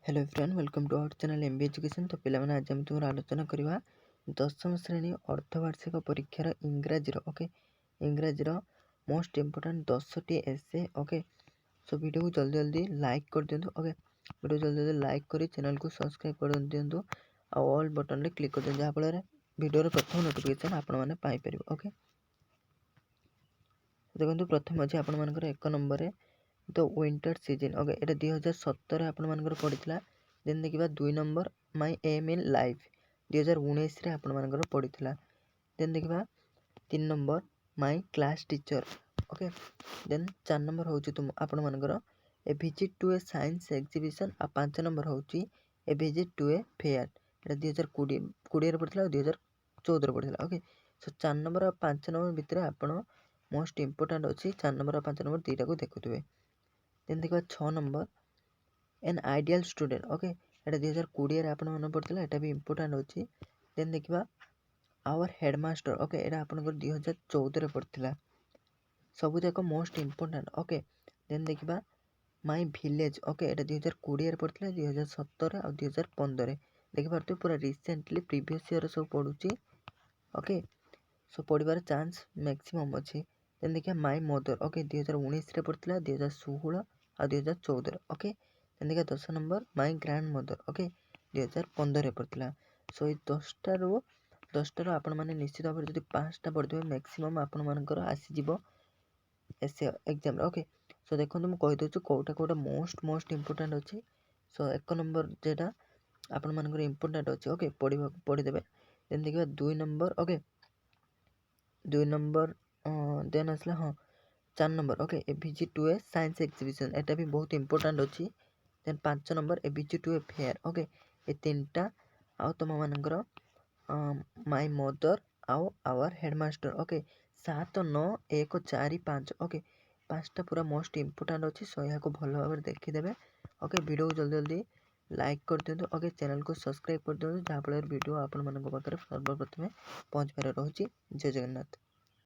Hello everyone welcome to our channel MB education. तो पिला आज आम तुम आलोचना करवा दशम श्रेणी अर्धवार्षिक परीक्षार इंग्राजी ओके इंग्राजी मोस्ट इम्पोर्टाट 10टी एसे ओके। सो वीडियो को जल्दी जल्दी लाइक कर दिंतु ओके। वीडियो जल्दी जल्दी लाइक कर चैनल को सब्सक्राइब कर दिंतु ऑल बटन रे क्लिक कर दिंतु जहाँफल वीडियो प्रथम नोटिफिकेशन आपण मैंने पाइपर ओके। देखो प्रथम अच्छे आपण मानकर 1 number the winter season okay ये 2017 आपण मानकर पड़ता। देन देखा 2 number my aim in life 2019 आपण मानकर पड़ता। देन देखा 3 number my class teacher okay. Then 4 number हूँ तुम आपण मानकर a visit to a science exhibition आ 5 नंबर हूँ a visit to a fair ये 2020 पड़ता 2014 पड़ता ओके। सो 4 नंबर और 5 नंबर भितर आपण मोस्ट इम्पोर्टाट अच्छी 4 नंबर और 5 नंबर दुईटा को देखुए। देन देखा 6 number an ideal student okay ये 2020 आपण मन पड़ता यहाँ भी इम्पोर्टाट अच्छी। देन देखा आवर हेडमास्टर ओके ये आपंकर 2014 पड़ता सब जाक मोस्ट इम्पोर्टाट ओके। देन देखा माय विलेज ओके ये 2020 पड़ता 2017 और 2015 देखिए पूरा रिसेंटली प्रीवियस ईयर सब पढ़ुची ओके। सो पढ़ार चांस मैक्सिमम अच्छी। देन देखिए माय मदर ओके 2019 पड़ता 2016 और 2014 ओके। देन देखिए 10 number my grand mother okay 2015 पड़ता। सो ये 10टार आपण मैंने निश्चित भाव में 5टा पढ़े मैक्सिमम आपण मानकर आसीज एसे एग्जाम ओके। सो देखो मुझे कहीदे कौटा कौटा मोस्ट इम्पोर्टाट अच्छी। सो 1 नंबर जेटा आपण मानकर इम्पोर्टाट अच्छे ओके पढ़ीदेवे। देन देखिए 2 नंबर ओके 2 नंबर देन आसला हाँ 4 number okay a visit to a science exhibition एटा भी बहुत इम्पोर्टाट अच्छी। Then 5 number a visit to a fair okay ये 3टा आउ तुम मानकर माय मदर आउ आवर हेडमास्टर ओके 7 9 1 4 5 ओके 5टा पूरा मोस्ट इम्पोर्टाट अच्छी। सो यहाँ भल भाव देखीदे ओके। वीडियो को जल्दी जल्दी लाइक कर दिंतु ओके। चैनल को सब्सक्राइब कर दिंतु जहाँफल वीडियो आपण मान पाखे सर्वप्रथमें पहुँच पार रोचे। जय जगन्नाथ।